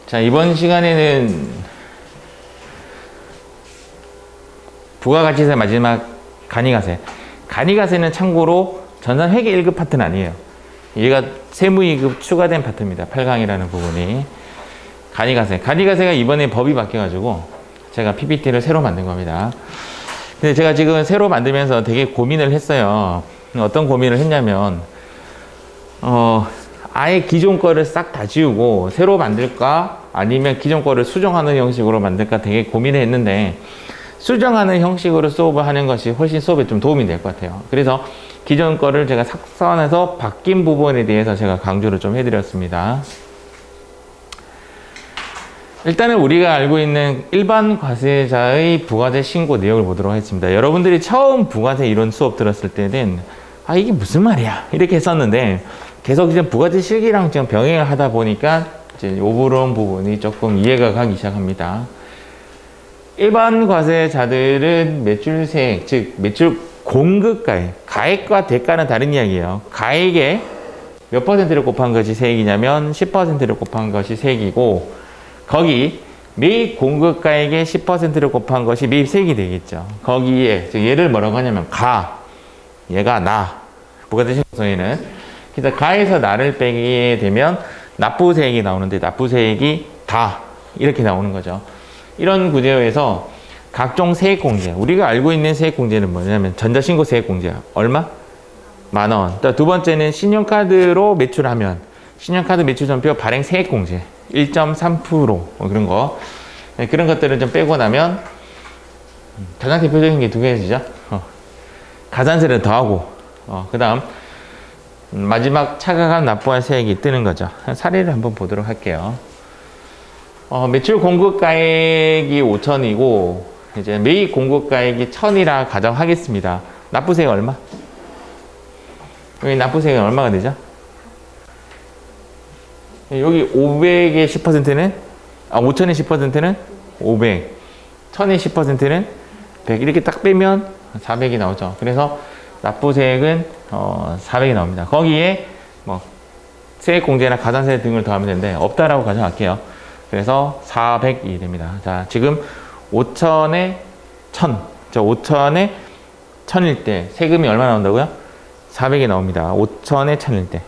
자, 이번 시간에는 부가가치세 마지막 간이가세. 간이가세는 참고로 전산회계 1급 파트는 아니에요. 얘가 세무이급 추가된 파트입니다. 8강이라는 부분이. 간이가세. 간이가세가 이번에 법이 바뀌어가지고 제가 PPT를 새로 만든 겁니다. 근데 제가 지금 새로 만들면서 되게 고민을 했어요. 어떤 고민을 했냐면, 아예 기존 거를 싹 다 지우고 새로 만들까? 아니면 기존 거를 수정하는 형식으로 만들까? 되게 고민을 했는데, 수정하는 형식으로 수업을 하는 것이 훨씬 수업에 좀 도움이 될 것 같아요. 그래서 기존 거를 제가 삭선해서 바뀐 부분에 대해서 제가 강조를 좀 해드렸습니다. 일단은 우리가 알고 있는 일반 과세자의 부가세 신고 내용을 보도록 하겠습니다. 여러분들이 처음 부가세 이론 수업 들었을 때는 이게 무슨 말이야 이렇게 했었는데, 계속 이제 부가세 실기랑 지금 병행을 하다 보니까 이제 이 부분이 조금 이해가 가기 시작합니다. 일반 과세자들은 매출세액, 즉 매출 공급가액, 가액과 대가는 다른 이야기예요. 가액에 몇 %를 곱한 것이 세액이냐면 10%를 곱한 것이 세액이고, 거기 매입 공급가액의 10%를 곱한 것이 매입세액이 되겠죠. 거기에 얘를 뭐라고 하냐면 얘가 나, 부가세 신고서에는. 그래서 가에서 나를 빼게 되면 납부세액이 나오는데 납부세액이 다 이렇게 나오는 거죠. 이런 구조에서 각종 세액공제, 우리가 알고 있는 세액공제는 뭐냐면 전자신고 세액공제야. 얼마? 만원. 두 번째는 신용카드로 매출하면 신용카드 매출전표 발행 세액공제 1.3% 그런 거. 그런 것들을 좀 빼고 나면 가장 대표적인 게 두 개지죠. 가산세를 더하고 그 다음 마지막 차감한 납부할 세액이 뜨는 거죠. 사례를 한번 보도록 할게요. 매출 공급가액이 5천이고 이제 매입 공급가액이 1,000이라 가정하겠습니다. 납부세액 얼마? 여기 납부세액은 얼마가 되죠? 여기 500의 10%는 5천의 10%는 500, 1,000의 10%는 100 이렇게 딱 빼면 400이 나오죠. 그래서 납부세액은 400이 나옵니다. 거기에 뭐 세액공제나 가산세 등을 더하면 되는데 없다라고 가정할게요. 그래서 400이 됩니다. 자, 지금 5천에 1,000. 5천에 1,000일 때 세금이 얼마 나온다고요? 400이 나옵니다. 5천에 1,000일 때.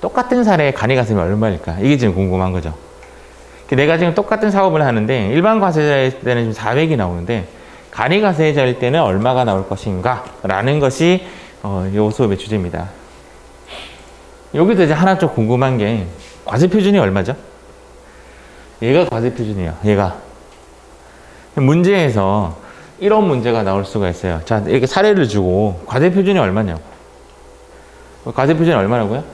똑같은 사례의 간이가세는 얼마일까? 이게 지금 궁금한 거죠. 내가 지금 똑같은 사업을 하는데 일반 과세자일 때는 지금 400이 나오는데 간이가세자일 때는 얼마가 나올 것인가? 라는 것이 이 수업의 주제입니다. 여기도 이제 하나 좀 궁금한 게 과세표준이 얼마죠? 얘가 과세표준이에요. 얘가. 문제에서 이런 문제가 나올 수가 있어요. 자, 이렇게 사례를 주고 과세표준이 얼마냐고. 과세표준이 얼마라고요?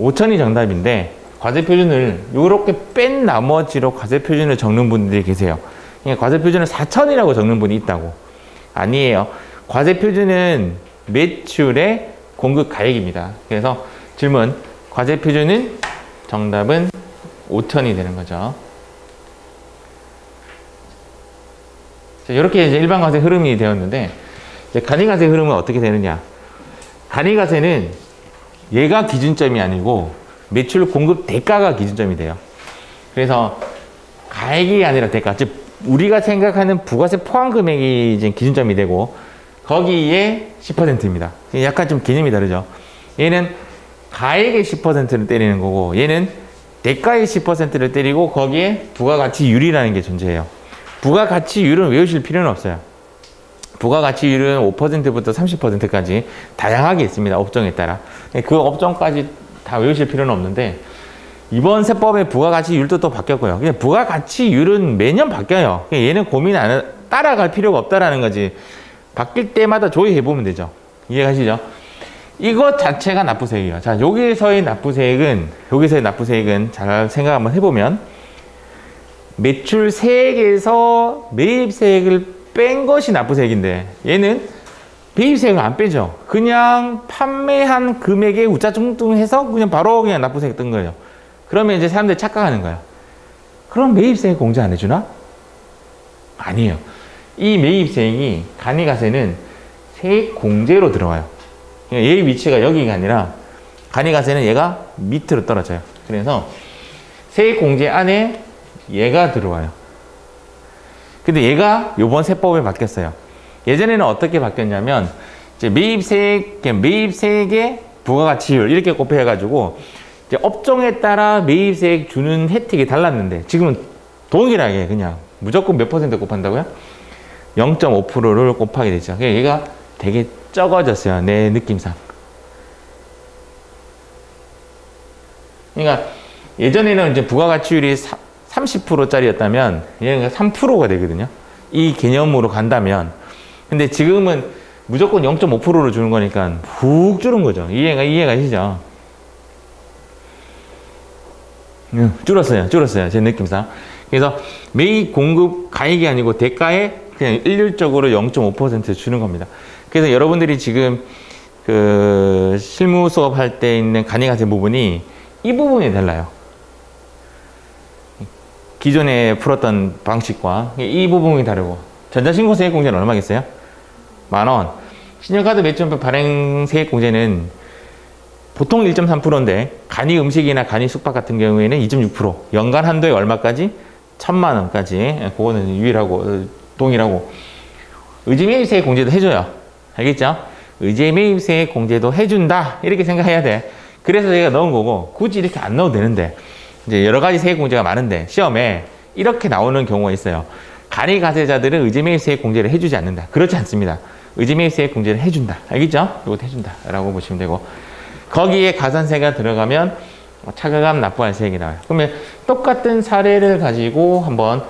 5천이 정답인데 과세표준을 이렇게 뺀 나머지로 과세표준을 적는 분들이 계세요. 그러니까 과세표준을 4천이라고 적는 분이 있다고. 아니에요. 과세표준은 매출의 공급가액입니다. 그래서 질문, 과세표준은 정답은 5천이 되는 거죠. 자, 이렇게 이제 일반 과세 흐름이 되었는데, 이제 간이가세 흐름은 어떻게 되느냐? 간이가세는 얘가 기준점이 아니고 매출 공급 대가가 기준점이 돼요. 그래서 가액이 아니라 대가, 즉 우리가 생각하는 부가세 포함 금액이 이제 기준점이 되고 거기에 10%입니다. 약간 좀 개념이 다르죠. 얘는 가액의 10%를 때리는 거고 얘는 대가의 10%를 때리고 거기에 부가가치율이라는 게 존재해요. 부가가치율은 외우실 필요는 없어요. 부가가치율은 5%부터 30%까지 다양하게 있습니다. 업종에 따라. 그 업종까지 다 외우실 필요는 없는데 이번 세법의 부가가치율도 또 바뀌었고요. 그냥 부가가치율은 매년 바뀌어요. 얘는 고민 안 따라갈 필요가 없다라는 거지. 바뀔 때마다 조회해보면 되죠. 이해가시죠? 이것 자체가 납부세액이에요. 자, 여기서의 납부세액은 잘 생각 한번 해보면 매출세액에서 매입세액을 뺀 것이 납부세액인데 얘는 매입세액을 안 빼죠. 그냥 판매한 금액에 우짜뚱뚱해서 그냥 바로 그냥 납부세액 뜬 거예요. 그러면 이제 사람들이 착각하는 거예요. 그럼 매입세액 공제 안 해주나? 아니에요. 이 매입세액이 간이가세는 세액 공제로 들어와요. 얘의 위치가 여기가 아니라 간이가세는 얘가 밑으로 떨어져요. 그래서 세액공제 안에 얘가 들어와요. 근데 얘가 요번 세법에 바뀌었어요. 예전에는 어떻게 바뀌었냐면 이제 매입세액의 부가가치율 이렇게 곱해가지고 이제 업종에 따라 매입세액 주는 혜택이 달랐는데 지금은 동일하게 그냥 무조건 몇 퍼센트 곱한다고요? 0.5%를 곱하게 되죠. 얘가 되게 적어졌어요. 내 느낌상. 그러니까 예전에는 이제 부가가치율이 30%짜리였다면 얘는 3%가 되거든요. 이 개념으로 간다면. 근데 지금은 무조건 0.5%로 주는 거니까 훅 줄은 거죠. 이해가시죠? 줄었어요. 제 느낌상. 그래서 매입 공급 가액이 아니고 대가에 그냥 일률적으로 0.5% 주는 겁니다. 그래서 여러분들이 지금 그 실무 수업할 때 있는 간이가세 부분이 이 부분이 달라요. 기존에 풀었던 방식과 이 부분이 다르고 전자신고세액공제는 얼마겠어요? 10,000원. 신용카드 매출표 발행 세액공제는 보통 1.3%인데 간이 음식이나 간이 숙박 같은 경우에는 2.6%. 연간 한도에 얼마까지? 1,000만 원까지. 그거는 유일하고 동일하고. 의제매입세액 공제도 해줘요. 알겠죠? 의제매입세액 공제도 해준다. 이렇게 생각해야 돼. 그래서 제가 넣은 거고 굳이 이렇게 안 넣어도 되는데 이제 여러 가지 세액 공제가 많은데 시험에 이렇게 나오는 경우가 있어요. 간이 가세자들은 의제매입세액 공제를 해주지 않는다. 그렇지 않습니다. 의제매입세액 공제를 해준다. 알겠죠? 이것도 해준다. 라고 보시면 되고 거기에 가산세가 들어가면 차가감 납부할 세액이 나와요. 그러면 똑같은 사례를 가지고 한번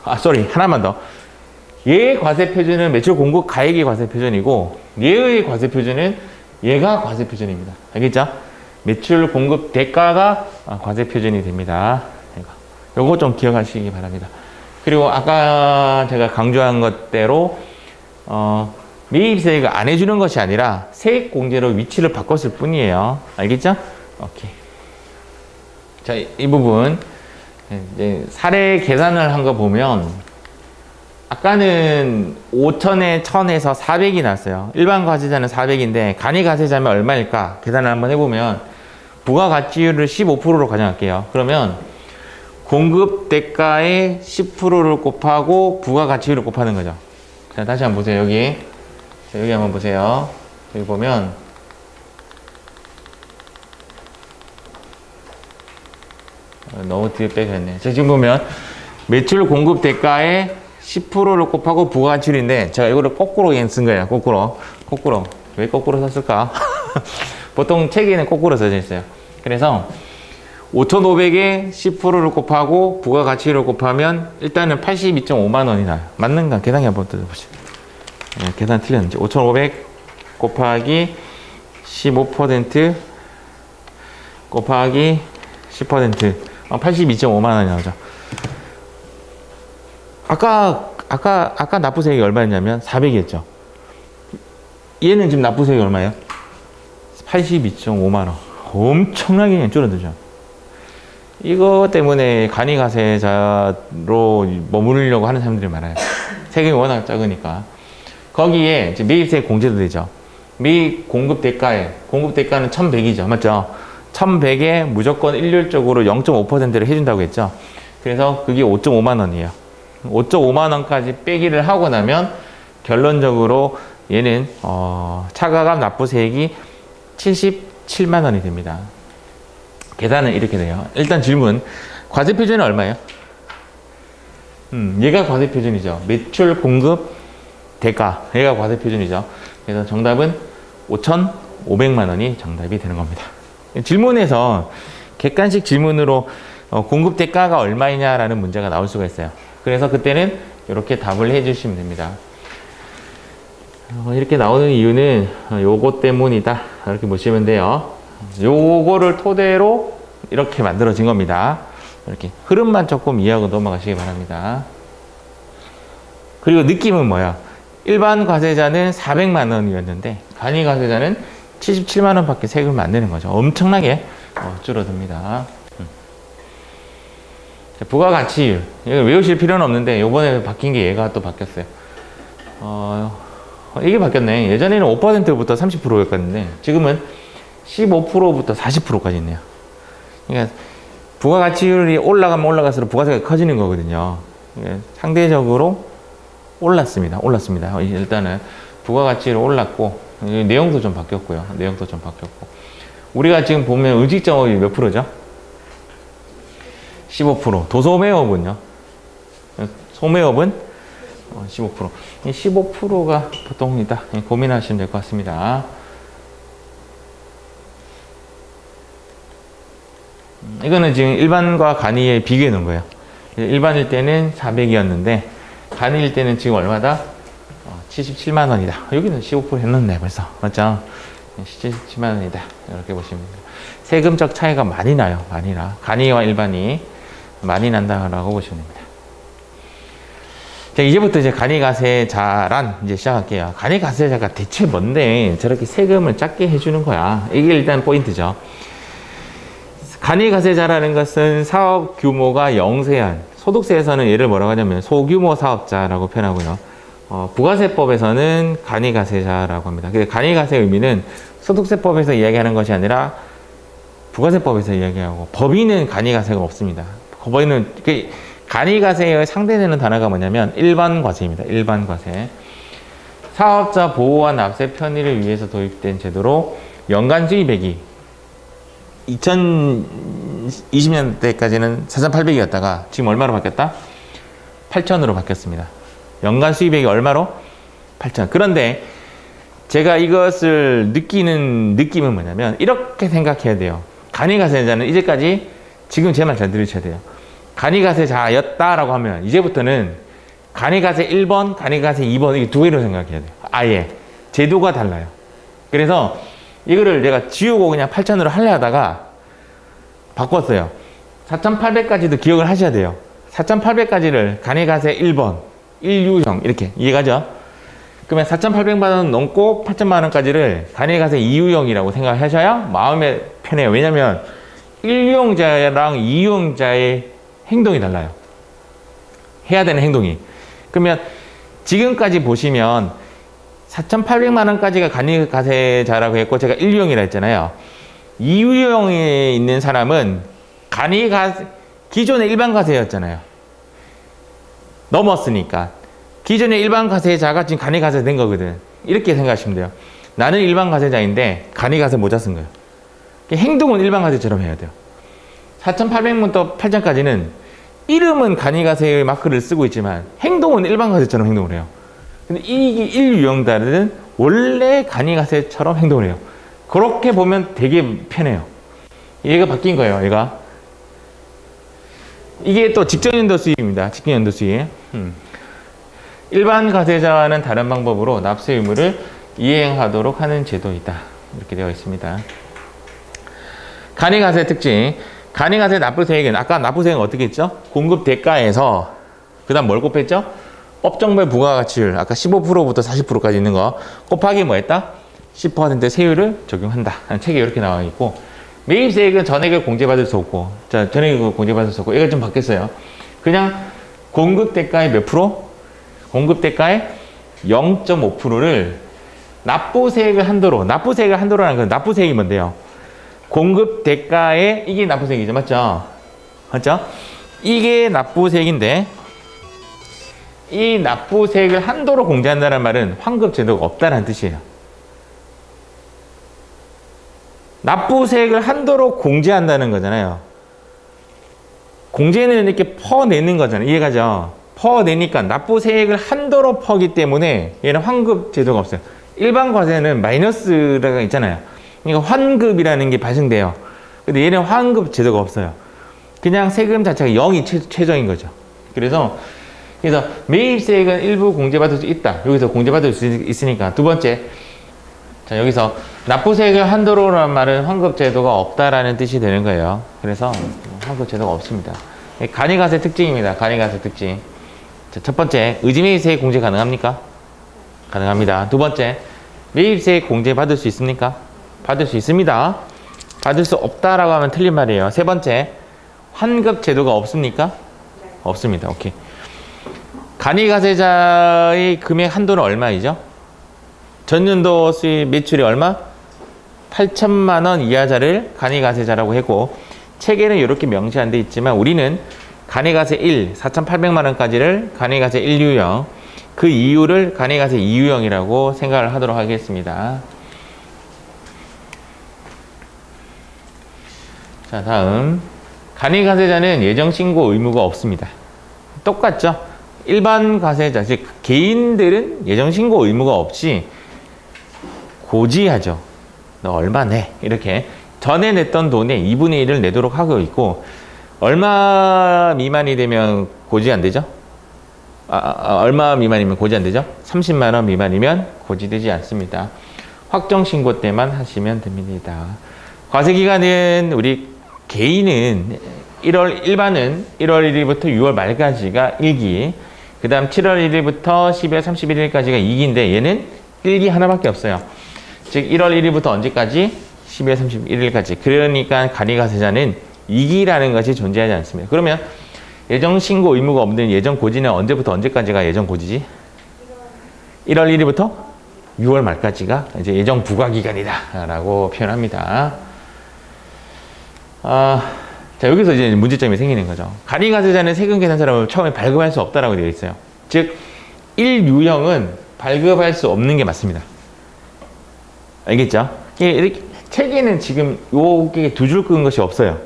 하나만 더. 얘의 과세표준은 매출 공급 가액이 과세표준이고 얘의 과세표준은 얘가 과세표준입니다. 알겠죠? 매출 공급 대가가 과세표준이 됩니다. 요거 좀 기억하시기 바랍니다. 그리고 아까 제가 강조한 것대로 매입세액을 안 해주는 것이 아니라 세액공제로 위치를 바꿨을 뿐이에요. 알겠죠? 오케이. 자, 이 부분 이제 사례 계산을 한 거 보면 아까는 5,000에 1,000에서 400이 났어요. 일반 과세자는 400인데 간이 가세자면 얼마일까? 계산을 한번 해보면 부가가치율을 15%로 가정할게요. 그러면 공급 대가의 10%를 곱하고 부가가치율을 곱하는 거죠. 자, 다시 한번 보세요. 여기 한번 보세요. 여기 보면 너무 뒤에 빼겠네. 자, 지금 보면 매출 공급 대가의 10%를 곱하고 부가가치율인데 제가 이거를 거꾸로 쓴 거예요. 거꾸로. 왜 거꾸로 썼을까? 보통 책에는 거꾸로 써져 있어요. 그래서 5,500에 10%를 곱하고 부가가치율을 곱하면 일단은 82.5만 원이 나요. 맞는가? 계산기 한번 뜯어보시죠. 네, 계산 틀렸는지. 5,500 곱하기 15% 곱하기 10% 82.5만 원이 나오죠. 아까 납부세액이 얼마였냐면 400이었죠. 얘는 지금 납부세액이 얼마예요? 82.5만 원. 엄청나게 그냥 줄어들죠. 이거 때문에 간이가세자로 머무르려고 하는 사람들이 많아요. 세금이 워낙 적으니까. 거기에 이제 매입세액 공제도 되죠. 매입 공급 대가는 1,100이죠. 맞죠? 1,100에 무조건 일률적으로 0.5%를 해준다고 했죠. 그래서 그게 5.5만 원이에요. 5.5만 원까지 빼기를 하고 나면 결론적으로 얘는 차가감 납부세액이 77만 원이 됩니다. 계산은 이렇게 돼요. 일단 질문. 과세표준은 얼마예요? 얘가 과세표준이죠. 매출 공급 대가. 얘가 과세표준이죠. 그래서 정답은 5,500만 원이 정답이 되는 겁니다. 질문에서 객관식 질문으로 공급 대가가 얼마이냐라는 문제가 나올 수가 있어요. 그래서 그때는 이렇게 답을 해주시면 됩니다. 이렇게 나오는 이유는 요거 때문이다. 이렇게 보시면 돼요. 요거를 토대로 이렇게 만들어진 겁니다. 이렇게 흐름만 조금 이해하고 넘어가시기 바랍니다. 그리고 느낌은 뭐야? 일반 과세자는 400만 원이었는데 간이 과세자는 77만 원밖에 세금을 안 내는 거죠. 엄청나게 줄어듭니다. 부가가치율. 이거 외우실 필요는 없는데 요번에 바뀐 게 얘가 또 바뀌었어요. 이게 바뀌었네. 예전에는 5%부터 30%였거든요. 지금은 15%부터 40%까지 있네요. 그러니까 부가가치율이 올라가면 올라갈수록 부가세가 커지는 거거든요. 예, 상대적으로 올랐습니다. 일단은 부가가치율이 올랐고, 내용도 좀 바뀌었고요. 우리가 지금 보면 음식점업이 몇 프로죠? 15%. 도소매업은요? 소매업은 15%. 이 15%가 보통이다. 고민하시면 될 것 같습니다. 이거는 지금 일반과 간이의 비교해 놓은 거예요. 일반일 때는 400이었는데 간이일 때는 지금 얼마다? 77만 원이다. 여기는 15% 했는데 벌써. 맞죠? 77만 원이다. 이렇게 보시면 돼요. 세금적 차이가 많이 나요. 간이와 일반이 많이 난다라고 보시면 됩니다. 자, 이제부터 이제 간이가세자란 이제 시작할게요. 간이가세자가 대체 뭔데 저렇게 세금을 작게 해주는 거야. 이게 일단 포인트죠. 간이가세자라는 것은 사업 규모가 영세한, 소득세에서는 얘를 뭐라고 하냐면 소규모 사업자라고 표현하고요. 부가세법에서는 간이가세자라고 합니다. 근데 간이가세 의미는 소득세법에서 이야기하는 것이 아니라 부가세법에서 이야기하고, 법인은 간이가세가 없습니다. 법인은 간이가세의 상대되는 단어가 뭐냐면 일반과세입니다. 일반과세. 사업자 보호와 납세 편의를 위해서 도입된 제도로 연간 수입액이 2020년대까지는 4,800이었다가 지금 얼마로 바뀌었다? 8,000으로 바뀌었습니다. 연간 수입액이 얼마로? 8,000. 그런데 제가 이것을 느끼는 느낌은 뭐냐면 이렇게 생각해야 돼요. 간이가세자는 이제까지, 지금 제 말 잘 들으셔야 돼요. 간이가세자였다라고 하면 이제부터는 간이가세 1번, 간이가세 2번 이게 두 개로 생각해야 돼요. 아예 제도가 달라요. 그래서 이거를 내가 지우고 그냥 8,000으로 하려 하다가 바꿨어요. 4,800까지도 기억을 하셔야 돼요. 4,800까지를 간이가세 1번, 1유형 이렇게 이해가죠? 그러면 4,800만 원 넘고 8,000만 원까지를 간이가세 2유형이라고 생각하셔야 마음에 편해요. 왜냐면 1유형자랑 2유형자의 행동이 달라요. 해야 되는 행동이. 그러면 지금까지 보시면 4,800만 원까지가 간이가세자라고 했고 제가 1유형이라 했잖아요. 2유형에 있는 사람은 기존의 일반가세였잖아요. 넘었으니까. 기존의 일반가세자가 지금 간이가세 된 거거든. 이렇게 생각하시면 돼요. 나는 일반가세자인데 간이가세 모자 쓴 거예요. 행동은 일반가세처럼 해야 돼요. 4,800부터 8,000까지는 이름은 간이가세의 마크를 쓰고 있지만 행동은 일반가세처럼 행동을 해요. 근데 이 1유형자들은 원래 간이가세처럼 행동을 해요. 그렇게 보면 되게 편해요. 얘가 바뀐 거예요. 얘가. 이게 또 직전연도 수입입니다. 직전연도 수입. 일반 가세자와는 다른 방법으로 납세 의무를 이행하도록 하는 제도이다. 이렇게 되어 있습니다. 간이가세 특징. 간이가세 납부세액은 아까 납부세액은 어떻게 했죠? 공급 대가에서 그 다음 뭘 곱했죠? 업종별 부가가치율 아까 15%부터 40%까지 있는 거 곱하기 뭐 했다? 10% 세율을 적용한다. 책에 이렇게 나와 있고, 매입세액은 전액을 공제받을 수 없고, 자, 전액을 공제받을 수 없고, 얘가 좀 바뀌었어요. 그냥 공급 대가의 몇 프로? 공급 대가의 0.5%를 납부세액을 한도로, 납부세액을 한도로라는 건 납부세액이 뭔데요? 공급 대가의, 이게 납부세액이죠. 맞죠? 맞죠? 이게 납부세액인데, 이 납부세액을 한도로 공제한다는 말은 환급제도가 없다는 뜻이에요. 납부세액을 한도로 공제한다는 거잖아요. 공제는 이렇게 퍼내는 거잖아요. 이해가죠? 퍼내니까 납부세액을 한도로 퍼기 때문에 얘는 환급제도가 없어요. 일반 과세는 마이너스가 있잖아요. 그러니까 환급이라는 게 발생돼요. 근데 얘는 환급제도가 없어요. 그냥 세금 자체가 0이 최저인 거죠. 그래서 매입세액은 일부 공제받을 수 있다. 여기서 공제받을 수 있으니까. 두 번째, 자, 여기서 납부세액을 한도로라는 말은 환급제도가 없다라는 뜻이 되는 거예요. 그래서 환급제도가 없습니다. 간이가세 특징입니다. 간이가세 특징. 자, 첫 번째, 의지매입세액 공제 가능합니까? 가능합니다. 두 번째, 매입세액 공제 받을 수 있습니까? 받을 수 있습니다. 받을 수 없다라고 하면 틀린 말이에요. 세 번째, 환급제도가 없습니까? 없습니다. 오케이. 간이가세자의 금액 한도는 얼마이죠? 전년도 수입 매출이 얼마? 8천만 원 이하자를 간이가세자라고 했고, 책에는 이렇게 명시 안 돼 있지만 우리는 간이가세 1, 4,800만 원까지를 간이가세 1유형, 그 이유를 간이가세 2유형이라고 생각을 하도록 하겠습니다. 자, 다음. 간이가세자는 예정신고 의무가 없습니다. 똑같죠? 일반 가세자, 즉 개인들은 예정신고 의무가 없이 고지하죠. 너 얼마 내? 이렇게 전에 냈던 돈의 2분의 1을 내도록 하고 있고, 얼마 미만이 되면 고지 안 되죠? 얼마 미만이면 고지 안 되죠? 30만 원 미만이면 고지되지 않습니다. 확정신고 때만 하시면 됩니다. 과세기간은 우리 개인은 일반은 1월 1일부터 6월 말까지가 1기, 그 다음 7월 1일부터 12월 31일까지가 2기인데 얘는 1기 하나밖에 없어요. 즉 1월 1일부터 언제까지? 12월 31일까지. 그러니까 간이가세자는 2기라는 것이 존재하지 않습니다. 그러면 예정신고 의무가 없는 예정고지는 언제부터 언제까지가 예정고지지? 1월 1일부터 6월 말까지가 이제 예정부과기간이다 라고 표현합니다. 자, 여기서 이제 문제점이 생기는 거죠. 간이가세자는 세금계산서를 처음에 발급할 수 없다라고 되어 있어요. 즉 1유형은 발급할 수 없는 게 맞습니다. 알겠죠? 이렇게 책에는 지금 요게 두 줄 끄는 것이 없어요.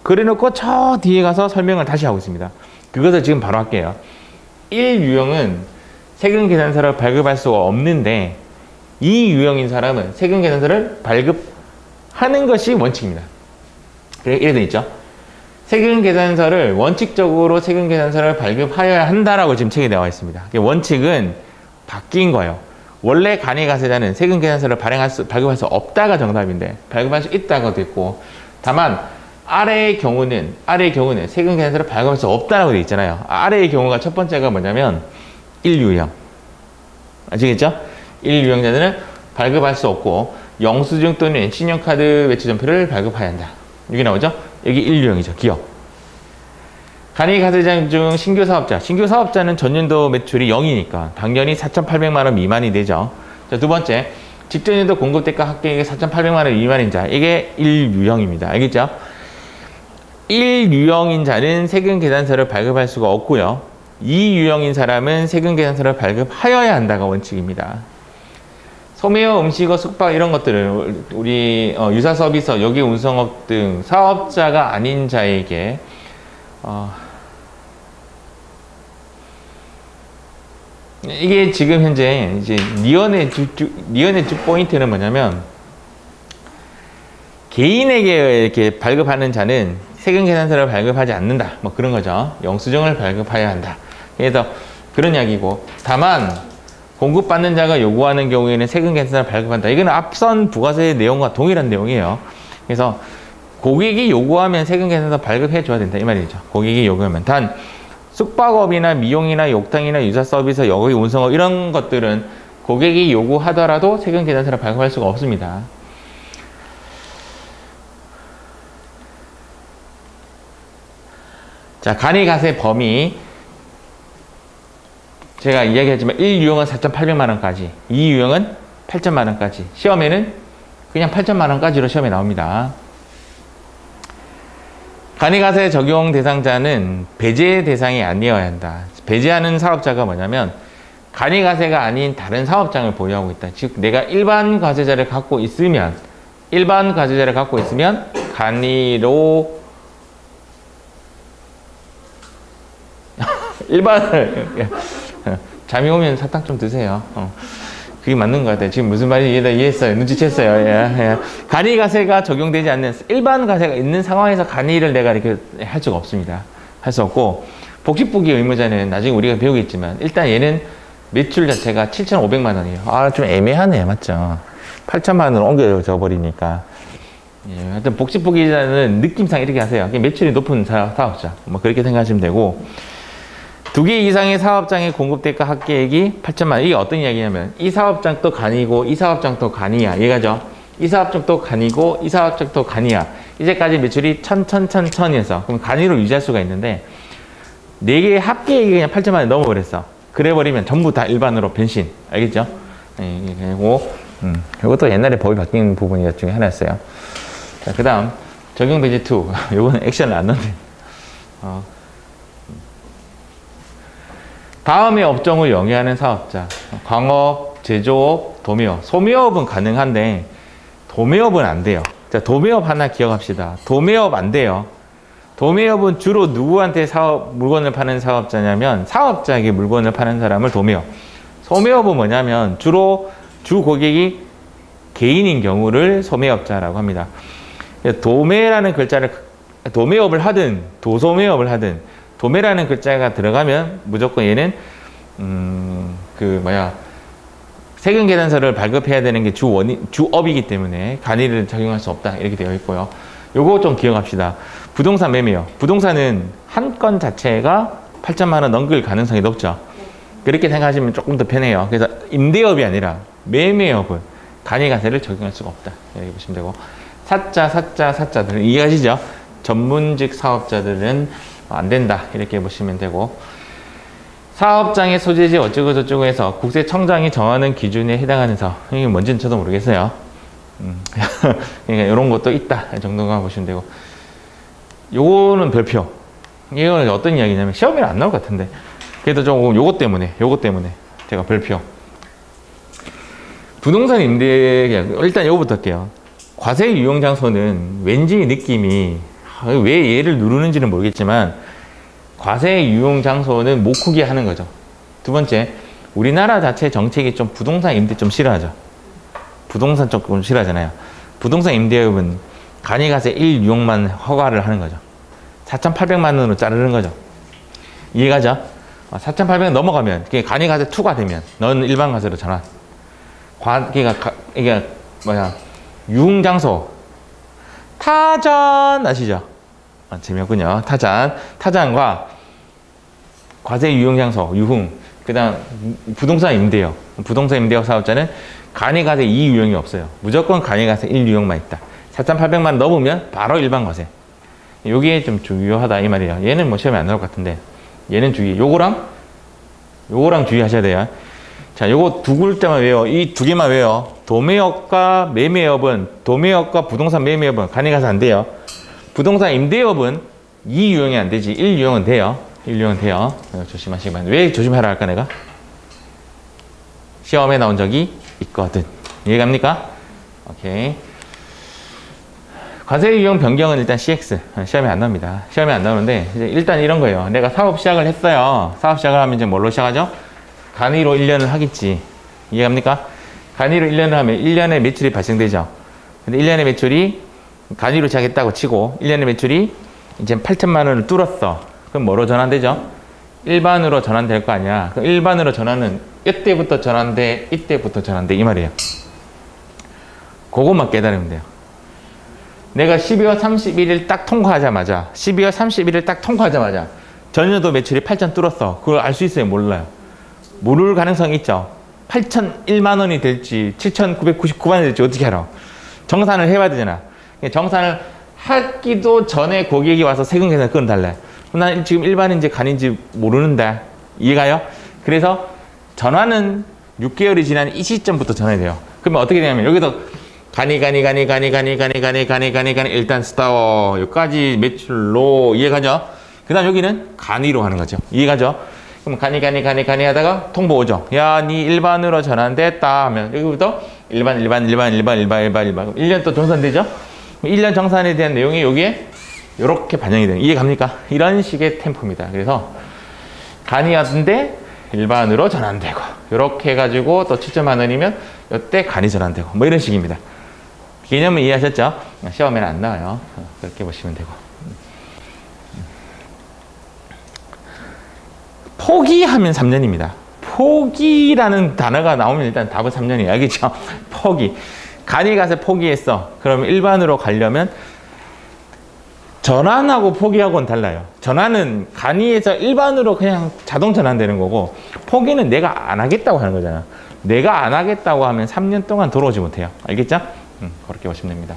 그래놓고 저 뒤에 가서 설명을 다시 하고 있습니다. 그것을 지금 바로 할게요. 1유형은 세금계산서를 발급할 수가 없는데 2유형인 사람은 세금계산서를 발급하는 것이 원칙입니다. 그래, 이래 돼 있죠. 세금계산서를 원칙적으로 세금계산서를 발급하여야 한다라고 지금 책에 나와 있습니다. 원칙은 바뀐 거예요. 원래 간이가세자는 세금계산서를 발급할 수 없다가 정답인데 발급할 수 있다가 됐고, 다만 아래의 경우는 세금계산서를 발급할 수 없다라고 되어 있잖아요. 아래의 경우가 첫 번째가 뭐냐면 1유형. 아시겠죠? 1유형자들은 발급할 수 없고 영수증 또는 신용카드 외채점표를 발급해야 한다. 여기 나오죠? 여기 1유형이죠. 기업. 간이가세자 중 신규사업자는 전년도 매출이 0이니까 당연히 4,800만 원 미만이 되죠. 자, 두 번째, 직전년도 공급대가 합계액이 4,800만 원 미만인 자, 이게 1유형입니다. 알겠죠? 1유형인 자는 세금계산서를 발급할 수가 없고요. 2유형인 사람은 세금계산서를 발급하여야 한다가 원칙입니다. 소매업, 음식업, 숙박 이런 것들은 우리 유사서비스, 여기운송업 등 사업자가 아닌 자에게 이게 지금 현재 이제 니언의 주 포인트는 뭐냐면, 개인에게 이렇게 발급하는 자는 세금계산서를 발급하지 않는다. 뭐 그런 거죠. 영수증을 발급해야 한다. 그래서 그런 이야기고, 다만 공급받는 자가 요구하는 경우에는 세금계산서를 발급한다. 이건 앞선 부가세 내용과 동일한 내용이에요. 그래서 고객이 요구하면 세금계산서 발급해 줘야 된다 이 말이죠. 고객이 요구하면. 단 숙박업이나 미용이나 욕탕이나 유사서비스, 여기 운송업 이런 것들은 고객이 요구하더라도 세금계산서를 발급할 수가 없습니다. 자, 간이가세 범위 제가 이야기했지만 1유형은 4,800만 원까지, 2유형은 8천만 원까지. 시험에는 그냥 8천만 원까지로 시험에 나옵니다. 간이가세 적용 대상자는 배제 대상이 아니어야 한다. 배제하는 사업자가 뭐냐면 간이가세가 아닌 다른 사업장을 보유하고 있다. 즉 내가 일반 과세자를 갖고 있으면 간이로 잠이 오면 사탕 좀 드세요. 그게 맞는 것 같아요. 지금 무슨 말인지 이해했어요. 눈치챘어요. 예. 간이가세가 적용되지 않는 일반 가세가 있는 상황에서 간이를 내가 이렇게 할 수가 없습니다. 할 수 없고, 복지부기 의무자는 나중에 우리가 배우겠지만 일단 얘는 매출 자체가 7,500만 원이에요. 좀 애매하네. 맞죠? 8천만 원으로 옮겨져 버리니까. 예, 하여튼 복지부기자는 느낌상 이렇게 하세요. 매출이 높은 사업자. 뭐 그렇게 생각하시면 되고, 2개 이상의 사업장의 공급대가 합계액이 8천만 원. 이게 어떤 이야기냐면 이 사업장 또 간이고 이 사업장 또 간이야. 얘가죠. 이 사업장 또 간이고 이 사업장 또 간이야. 이제까지 매출이 1,000이어서 그럼 간이로 유지할 수가 있는데 4개의 합계액이 그냥 8천만 원이 넘어버렸어. 그래버리면 전부 다 일반으로 변신. 알겠죠? 그리고 이것도 옛날에 법이 바뀐 부분이 중에 하나였어요. 자, 그 다음 적용 배제 2. 요거는 액션을 안 넣네. 다음의 업종을 영위하는 사업자. 광업, 제조업, 도매업. 소매업은 가능한데 도매업은 안 돼요. 자, 도매업 하나 기억합시다. 도매업 안 돼요. 도매업은 주로 누구한테 물건을 파는 사업자냐면 사업자에게 물건을 파는 사람을 도매업. 소매업은 뭐냐면 주로 주 고객이 개인인 경우를 소매업자라고 합니다. 도매라는 글자를 도매업을 하든 도소매업을 하든 도매라는 글자가 들어가면 무조건 얘는 세금 계산서를 발급해야 되는 게 주업이기 때문에 간이를 적용할 수 없다 이렇게 되어 있고요. 요거 좀 기억합시다. 부동산 매매업. 부동산은 한 건 자체가 8천만 원 넘길 가능성이 높죠. 그렇게 생각하시면 조금 더 편해요. 그래서 임대업이 아니라 매매업은 간이가세를 적용할 수가 없다 이렇게 보시면 되고, 사자들은 이해가시죠? 전문직 사업자들은 안 된다 이렇게 보시면 되고, 사업장의 소재지 어쩌고 저쩌고 해서 국세청장이 정하는 기준에 해당하는 사업. 이게 뭔지는 저도 모르겠어요. 그러니까 이런 것도 있다 정도가 보시면 되고, 요거는 별표. 이거는 어떤 이야기냐면 시험에 안 나올 것 같은데 그래도 조금 요것 때문에 제가 별표. 부동산 임대 계약. 일단 요거부터 할게요. 과세 유용 장소는 왠지 느낌이 왜 얘를 누르는지는 모르겠지만 과세 유용 장소는 못 크게 하는 거죠. 두 번째, 우리나라 자체 정책이 좀 부동산 임대 좀 싫어하죠. 부동산 조금 싫어하잖아요. 부동산 임대업은 간이가세 1유용만 허가를 하는 거죠. 4,800만 원으로 자르는 거죠. 이해가죠? 4,800원 넘어가면 간이가세 2가 되면 너는 일반 가세로 전환. 이게 유흥장소 타잔 아시죠? 재미없군요. 타잔과 과세 유흥장소 유흥, 그 다음 부동산 임대업. 부동산 임대업 사업자는 간이가세 2유형이 없어요. 무조건 간이가세 1유형만 있다. 4,800만 원 넘으면 바로 일반 과세. 요게 좀 중요하다 이 말이에요. 얘는 뭐 시험에 안 나올 것 같은데 얘는 주의. 요거랑 주의하셔야 돼요. 자, 요거 두 글자만 외워. 이 두 개만 외워. 도매업과 매매업은, 도매업과 부동산 매매업은 간이가세 안 돼요. 부동산 임대업은 2유형이 안 되지 1유형은 돼요. 1유형은 돼요. 조심하시기 바랍니다. 왜 조심하라 할까 내가? 시험에 나온 적이 있거든. 이해갑니까? 오케이. 과세 유형 변경은 일단 CX. 시험에 안 나옵니다. 시험에 안 나오는데 일단 이런 거예요. 내가 사업 시작을 했어요. 사업 시작을 하면 이제 뭘로 시작하죠? 간이로 1년을 하겠지. 이해갑니까? 간이로 1년을 하면 1년에 매출이 발생되죠. 근데 1년에 매출이 간이로 시작했다고 치고 1년에 매출이 이제 8천만 원을 뚫었어. 그럼 뭐로 전환되죠? 일반으로 전환될 거 아니야. 그럼 일반으로 전환은 이때부터 전환돼, 이때부터 전환돼 이 말이에요. 그것만 깨달으면 돼요. 내가 12월 31일 딱 통과하자마자 전년도 매출이 8천 뚫었어. 그걸 알 수 있어요? 몰라요? 모를 가능성이 있죠. 8,001만 원이 될지 7,999만 원이 될지 어떻게 알아? 정산을 해봐야 되잖아. 정산을 하기도 전에 고객이 와서 세금 계산 그건 달라요. 난 지금 일반인지 간인지 모르는데 이해가요? 그래서 전환은 6개월이 지난 이 시점부터 전환이 돼요. 그러면 어떻게 되냐면 여기서 간이 일단 스타워 여기까지 매출로 이해가죠? 그 다음 여기는 간이로 하는 거죠. 이해가죠? 그럼 간이 하다가 통보 오죠. 야, 니 일반으로 전환됐다 하면 여기부터 일반 1년 또 정산되죠? 1년 정산에 대한 내용이 여기에 이렇게 반영이 되는, 이해갑니까? 이런 식의 템포입니다. 그래서 간이었는데 일반으로 전환되고 이렇게 해가지고 또 7천만 원이면 이때 간이 전환되고 뭐 이런 식입니다. 개념은 이해하셨죠? 시험에는 안 나와요. 그렇게 보시면 되고. 포기하면 3년입니다. 포기라는 단어가 나오면 일단 답은 3년이에요. 알겠죠? 포기. 간이가세 포기했어. 그러면 일반으로 가려면 전환하고 포기하고는 달라요. 전환은 간이에서 일반으로 그냥 자동 전환되는 거고, 포기는 내가 안 하겠다고 하는 거잖아. 내가 안 하겠다고 하면 3년 동안 돌아오지 못해요. 알겠죠? 그렇게 보시면 됩니다.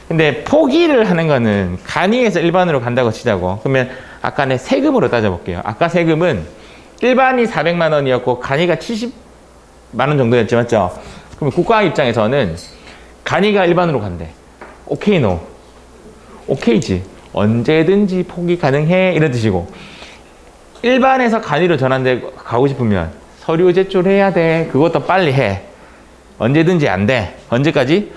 근데 포기를 하는 거는 간이에서 일반으로 간다고 치자고. 그러면 아까 내 세금으로 따져볼게요. 아까 세금은 일반이 400만 원이었고 간이가 70만 원 정도였지, 맞죠? 그럼 국가 입장에서는 간이가 일반으로 간대. 오케이, 노. 오케이지. 언제든지 포기 가능해. 이런 뜻이고. 일반에서 간이로 전환돼 가고 싶으면 서류 제출해야 돼. 그것도 빨리 해. 언제든지 안 돼. 언제까지?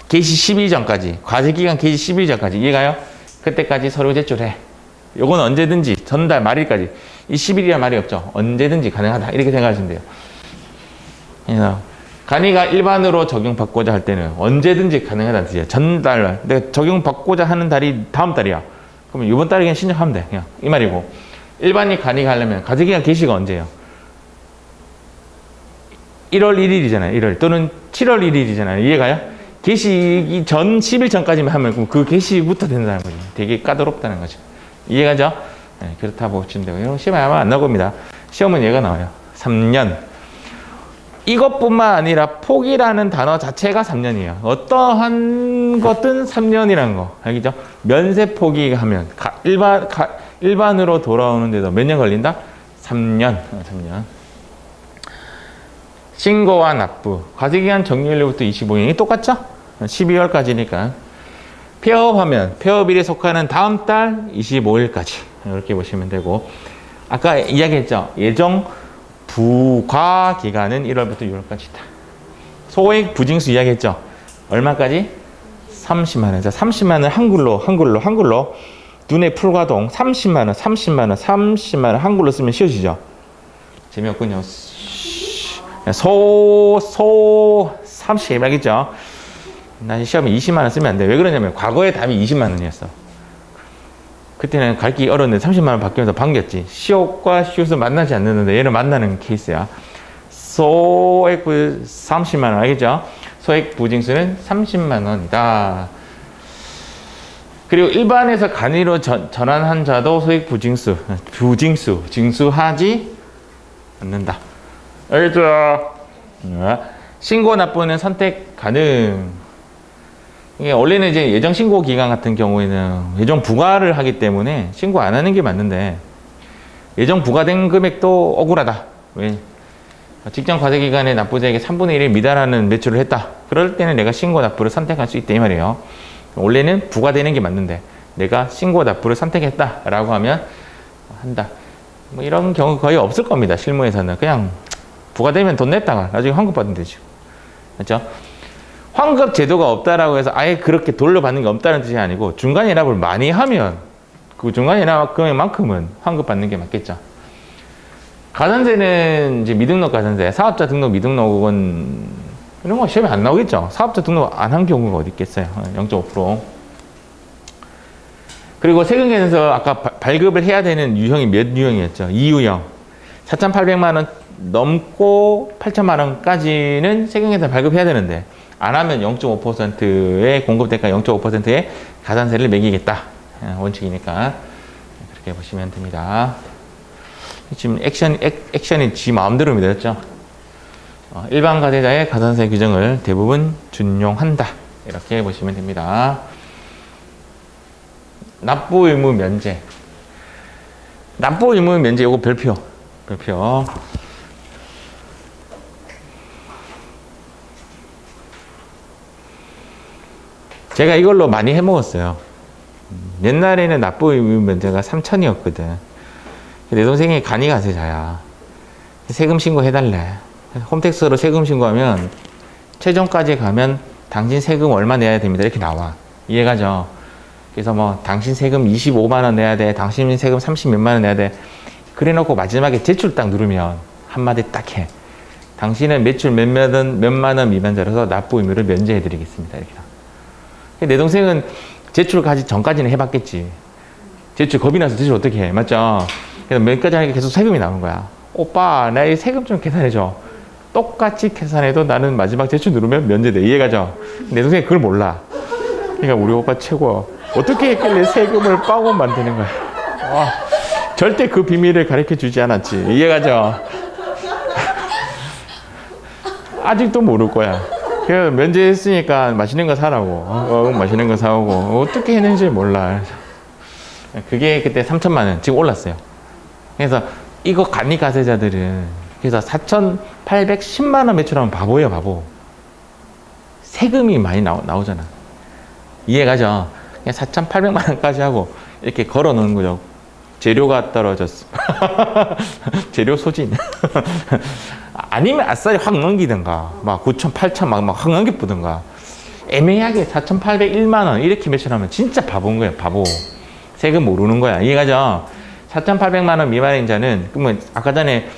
개시 10일 전까지. 과세기간 개시 10일 전까지. 이해가요? 그때까지 서류 제출해. 요건 언제든지 전달 말일까지. 이 10일이란 말이 없죠. 언제든지 가능하다. 이렇게 생각하시면 돼요. 그래서 간이가 일반으로 적용받고자 할 때는 언제든지 가능하다는 뜻이에요. 전달. 내가 적용받고자 하는 달이 다음 달이야. 그러면 이번 달에 그냥 신청하면 돼. 그냥 이 말이고. 일반이 간이가 하려면 과세기간 개시가 언제예요? 1월 1일이잖아요. 1월 또는 7월 1일이잖아요. 이해가요? 개시기 전 10일 전까지만 하면 그럼 그 개시부터 된다는 거죠. 되게 까다롭다는 거죠. 이해가죠? 네, 그렇다 보시면 되고. 이런 시험에 아마 안 나옵니다. 시험은 얘가 나와요. 3년. 이것뿐만 아니라 포기라는 단어 자체가 3년이에요. 어떠한 것든 3년이라는 거. 알겠죠? 면세 포기하면 일반으로 돌아오는데도 몇 년 걸린다? 3년. 3년. 신고와 납부. 과세기간 정리일로부터 25년이 똑같죠? 12월까지니까. 폐업하면 폐업일에 속하는 다음 달 25일까지. 이렇게 보시면 되고. 아까 이야기했죠? 예정 부과 기간은 1월부터 6월까지다. 소액 부징수 이야기했죠? 얼마까지? 30만 원. 자, 30만 원 한글로 눈에 풀과동 30만 원, 30만 원, 30만 원 한글로 쓰면 쉬워지죠? 재미없군요. 30 알겠죠? 나 시험에 20만 원 쓰면 안 돼. 왜 그러냐면 과거에 답이 20만 원이었어. 그때는 갈기 어려운데 30만 원 바뀌면서 반겼지. 시옷과 시옷을 만나지 않는데 얘를 만나는 케이스야. 소액 30만 원 알겠죠? 소액 부징수는 30만 원이다. 그리고 일반에서 간이로 전환한 자도 소액 징수하지 않는다. 알겠죠? 신고 납부는 선택 가능. 이게 원래는 이제 예정 신고 기간 같은 경우에는 예정 부과를 하기 때문에 신고 안 하는 게 맞는데 예정 부과된 금액도 억울하다. 왜? 직전 과세 기간에 납부자에게 3분의 1을 미달하는 매출을 했다. 그럴 때는 내가 신고 납부를 선택할 수 있다 이 말이에요. 원래는 부과되는 게 맞는데 내가 신고 납부를 선택했다라고 하면 한다. 뭐 이런 경우 거의 없을 겁니다. 실무에서는 그냥 부과되면 돈 냈다가 나중에 환급 받으면 되죠. 그렇죠? 환급 제도가 없다라고 해서 아예 그렇게 돌려받는 게 없다는 뜻이 아니고 중간 연합을 많이 하면 그 중간 연합 금액만큼은 환급 받는 게 맞겠죠. 가산세는 이제 미등록 가산세, 사업자 등록 미등록은 이런 거 시험에 안 나오겠죠. 사업자 등록 안 한 경우가 어디 있겠어요. 0.5%. 그리고 세금계에서 아까 발급을 해야 되는 유형이 몇 유형이었죠? 2유형. 4,800만 원 넘고 8천만 원까지는 세금계에서 발급해야 되는데 안 하면 0.5%의 공급대가 0.5%의 가산세를 매기겠다. 원칙이니까 그렇게 보시면 됩니다. 지금 액션이 지 마음대로 믿었죠. 일반 과세자의 가산세 규정을 대부분 준용한다. 이렇게 보시면 됩니다. 납부 의무 면제. 납부 의무 면제 요거 별표. 제가 이걸로 많이 해먹었어요. 옛날에는 납부 의무 면제가 3,000이었거든. 내 동생이 간이 과세자야. 세금 신고해달래. 홈택스로 세금 신고하면 최종까지 가면 당신 세금 얼마 내야 됩니다. 이렇게 나와. 이해가죠? 그래서 뭐 당신 세금 25만 원 내야 돼. 당신 세금 30 몇만 원 내야 돼. 그래놓고 마지막에 제출 딱 누르면 한마디 딱 해. 당신은 매출 몇만 원 미만자라서 납부 의무를 면제해드리겠습니다. 이렇게. 내 동생은 제출 가기 전까지는 해봤겠지. 제출 겁이 나서 제출 어떻게 해? 맞죠? 그래서 몇 가지 하니까 계속 세금이 나오는 거야. 오빠, 나 이 세금 좀 계산해줘. 똑같이 계산해도 나는 마지막 제출 누르면 면제돼. 이해가죠? 내 동생이 그걸 몰라. 그러니까 우리 오빠 최고. 어떻게 했길래 세금을 빠고 만드는 거야. 절대 그 비밀을 가르쳐 주지 않았지. 이해가죠? 아직도 모를 거야. 그래서 면제했으니까 맛있는 거 사라고. 맛있는 거 사오고. 어떻게 했는지 몰라. 그게 그때 3천만 원. 지금 올랐어요. 그래서 이거 간이 과세자들은 그래서 4,810만 원 매출하면 바보예요, 바보. 세금이 많이 나오잖아. 이해가죠? 그냥 4,800만 원까지 하고 이렇게 걸어 놓는 거죠. 재료가 떨어졌어. 재료 소진. 아니면 아싸리 확 넘기든가, 막 9천, 8천 막 확 넘겨보든가. 애매하게 4,801만 원 이렇게 매출하면 진짜 바보인 거예요, 바보. 세금 모르는 거야. 이해가죠? 4,800만 원 미만인 자는, 그러면 아까 전에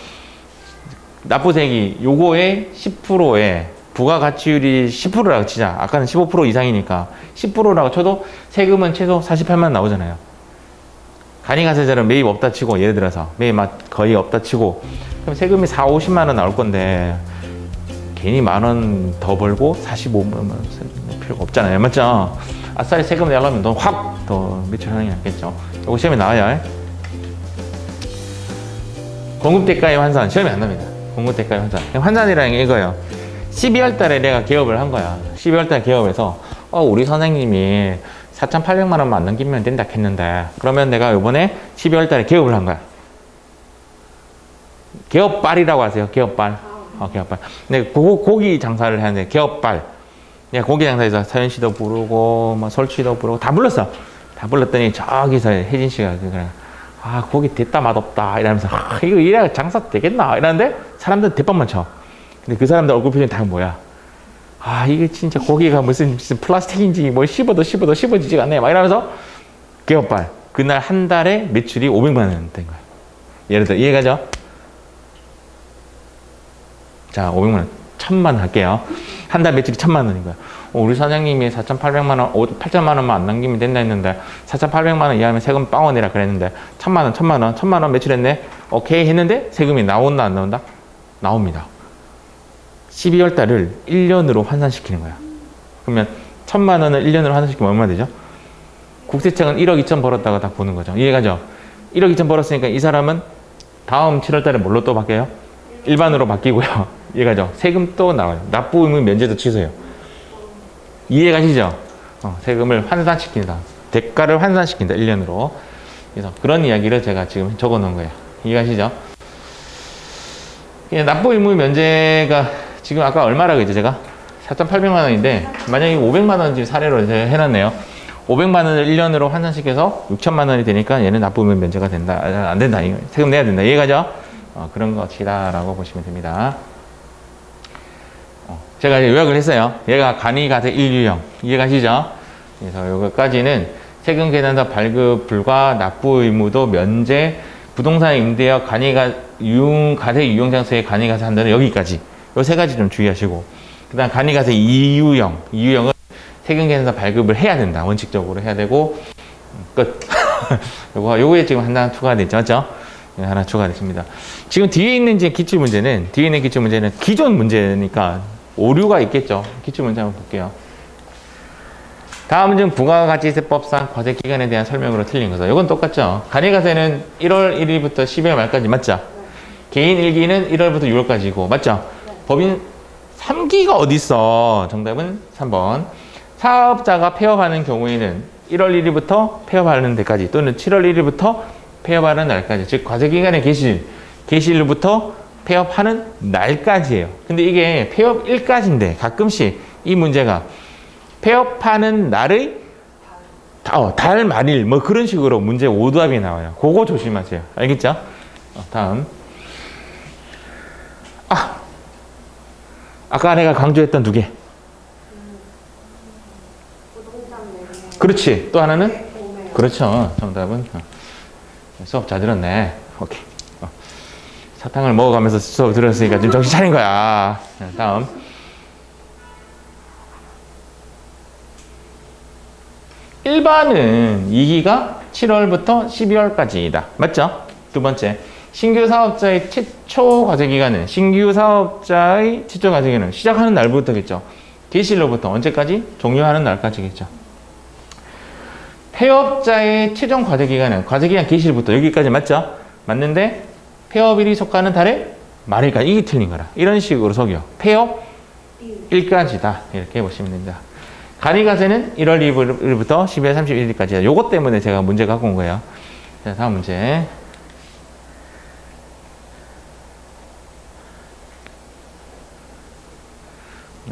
납부세액이 요거의 10%에 부가가치율이 10%라고 치자. 아까는 15% 이상이니까 10%라고 쳐도 세금은 최소 48만 원 나오잖아요. 간이가세자는 매입 없다 치고, 예를 들어서 매입 거의 없다 치고, 그럼 세금이 4, 50만 원 나올 건데 괜히 만 원 더 벌고 45만 원 필요가 없잖아요. 맞죠? 아싸리 세금 내려면 돈 확 더 매출하는 게 낫겠죠. 이거 시험에 나와요. 공급대가의 환산 시험에 안 납니다. 공급대가의 환산. 환산이라는 게 이거예요. 12월 달에 내가 개업을 한 거야. 12월 달 개업해서 우리 선생님이 4,800만 원만 안 넘기면 된다 했는데, 그러면 내가 이번에 12월 달에 개업을 한 거야. 개업발이라고 하세요. 개업발. 개업발. 내가 고기 장사를 하는데 개업발. 내가 고기 장사에서 서현 씨도 부르고 뭐 설치도 부르고 다 불렀어. 다 불렀더니 저기서 혜진 씨가 그냥 고기 됐다 맛없다 이러면서 이거 이래야 장사 되겠나 이러는데 사람들은 대빵만 쳐. 근데 그 사람들 얼굴 표정이 다 뭐야? 이게 진짜 고기가 무슨 플라스틱인지 뭐 씹어도 씹어지지가 않네 막 이러면서 개업발. 그날 한 달에 매출이 500만 원 된 거야. 예를 들어 이해가죠? 자, 500만 원, 1,000만 원 할게요. 한 달 매출이 1,000만 원인 거야. 우리 사장님이 4,800만 원, 8천만 원만 안 남기면 된다 했는데 4,800만 원 이하면 세금 빵원 내라 그랬는데 1,000만 원 매출했네. 오케이 했는데 세금이 나온다 안 나온다? 나옵니다. 12월 달을 1년으로 환산시키는 거야. 그러면 1,000만 원을 1년으로 환산시키면 얼마 되죠? 국세청은 1억 2천 벌었다고 딱 보는 거죠. 이해가죠? 1억 2천 벌었으니까 이 사람은 다음 7월 달에 뭘로 또 바뀌어요? 일반으로 바뀌고요. 이해가죠? 세금 또 나와요. 납부 의무 면제도 취소해요. 이해가시죠? 세금을 환산시킨다. 대가를 환산시킨다. 1년으로. 그래서 그런 이야기를 제가 지금 적어 놓은 거예요. 이해가시죠? 납부 의무 면제가 지금 아까 얼마라고 했죠, 제가? 4,800만 원인데, 만약에 500만 원 지금 사례로 해놨네요. 500만 원을 1년으로 환산시켜서 6천만 원이 되니까 얘는 납부 의무 면제가 된다. 안 된다. 세금 내야 된다. 이해가죠? 그런 것이다라고 보시면 됩니다. 제가 요약을 했어요. 얘가 간이가세 1유형. 이해가시죠? 그래서 요거까지는 세금 계산서 발급 불가, 납부 의무도 면제, 부동산 임대업, 가세 유용장소의 간이가세 한다는 여기까지. 요 세 가지 좀 주의하시고. 그 다음 간이가세 2유형. 2유형은 세금 계산서 발급을 해야 된다. 원칙적으로 해야 되고, 끝. 요거에 지금 하나 추가되죠. 맞죠? 하나 추가됐습니다. 지금 뒤에 있는 기출문제는 기존 문제니까 오류가 있겠죠. 기출문제 한번 볼게요. 다음 문제는 부가가치세법상 과세기간에 대한 설명으로 틀린 거죠. 이건 똑같죠. 간이가세는 1월 1일부터 12월 말까지 맞죠? 개인 일기는 1월부터 6월까지고 맞죠? 법인 3기가 어딨어? 정답은 3번. 사업자가 폐업하는 경우에는 1월 1일부터 폐업하는 데까지 또는 7월 1일부터 폐업하는 날까지, 즉 과세기간의 개시일부터 폐업하는 날까지예요. 근데 이게 폐업일까지인데 가끔씩 이 문제가 폐업하는 날의 달 말일 뭐 그런 식으로 문제 오답이 나와요. 그거 조심하세요. 알겠죠? 다음. 아까 내가 강조했던 두 개. 그렇지. 또 하나는? 그렇죠. 정답은 수업 잘 들었네. 오케이. 사탕을 먹어가면서 수업 들었으니까 좀 정신 차린 거야. 다음. 일반은 2기가 7월부터 12월까지이다. 맞죠? 두 번째. 신규 사업자의 최초 과세기간은 시작하는 날부터겠죠. 개시일로부터 언제까지? 종료하는 날까지겠죠. 폐업자의 최종 과세기간은 과세기간 개시일부터 여기까지 맞죠? 맞는데 폐업일이 속하는 달의 말일까지. 이게 틀린 거라. 이런 식으로 속여. 폐업일까지다. 이렇게 보시면 됩니다. 간이가세는 1월 2일부터 12월 31일까지다. 요것 때문에 제가 문제 갖고 온 거예요. 자, 다음 문제.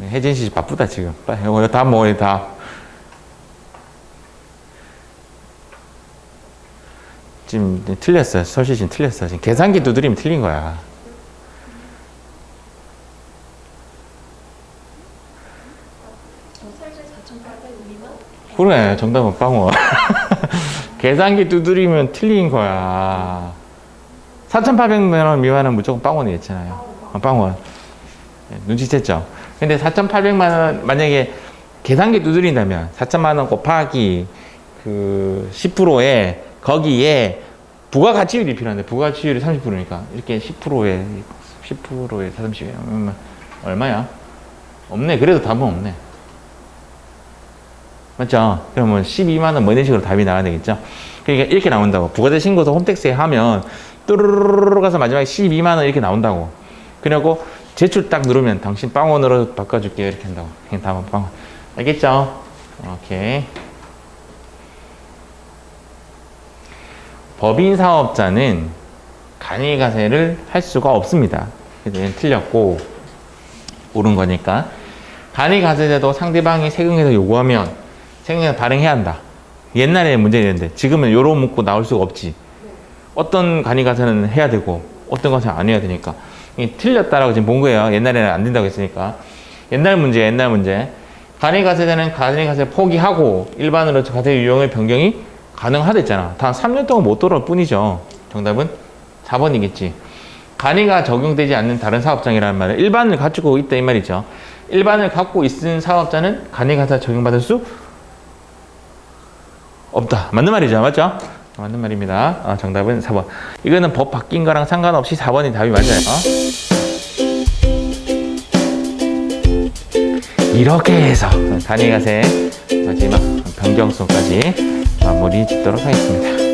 혜진 씨 바쁘다 지금. 빨리 이거 다 뭐해 다. 지금 틀렸어요. 설시 지금 틀렸어요. 지금 계산기 두드리면 틀린 거야. 그래, 정답은 빵원. 계산기 두드리면 틀린 거야. 4,800만 원 미만은 무조건 빵원이었잖아요. 빵원. 눈치챘죠? 근데 4,800만 원, 만약에 계산기 두드린다면 4천만 원 곱하기 그 10%에 거기에 부가가치율이 필요한데 부가가치율이 30%니까 이렇게 10%에 40 얼마야? 없네. 그래도 답은 없네. 맞죠? 그러면 12만 원 뭐 이런 식으로 답이 나와야 되겠죠? 그러니까 이렇게 나온다고. 부가세 신고서 홈택스에 하면 뚜루루루루 가서 마지막에 12만 원 이렇게 나온다고. 그리고 제출 딱 누르면 당신 빵원으로 바꿔줄게요. 이렇게 한다고. 그냥 답은 빵원. 알겠죠? 오케이. 법인 사업자는 간이가세를 할 수가 없습니다. 그래서 얘는 틀렸고 옳은 거니까. 간이가세제도 상대방이 세금에서 요구하면 세금에서 발행해야 한다. 옛날에 문제였는데 지금은 요런 문구 나올 수가 없지. 어떤 간이가세는 해야 되고 어떤 것은 안 해야 되니까. 이게 틀렸다라고 지금 본 거예요. 옛날에는 안 된다고 했으니까. 옛날 문제. 간이가세제는 간이가세 포기하고 일반으로 가세 유형의 변경이 가능하댔잖아. 단 3년 동안 못 돌아올 뿐이죠. 정답은 4번이겠지. 간이가 적용되지 않는 다른 사업장이라는 말은 일반을 갖추고 있다 이 말이죠. 일반을 갖고 있는 사업자는 간이가세 적용받을 수 없다. 맞는 말이죠. 맞죠? 맞는 말입니다. 정답은 4번. 이거는 법 바뀐 거랑 상관없이 4번이 답이 맞아요. 이렇게 해서 간이가세 마지막 변경수까지 마무리 짓도록 하겠습니다.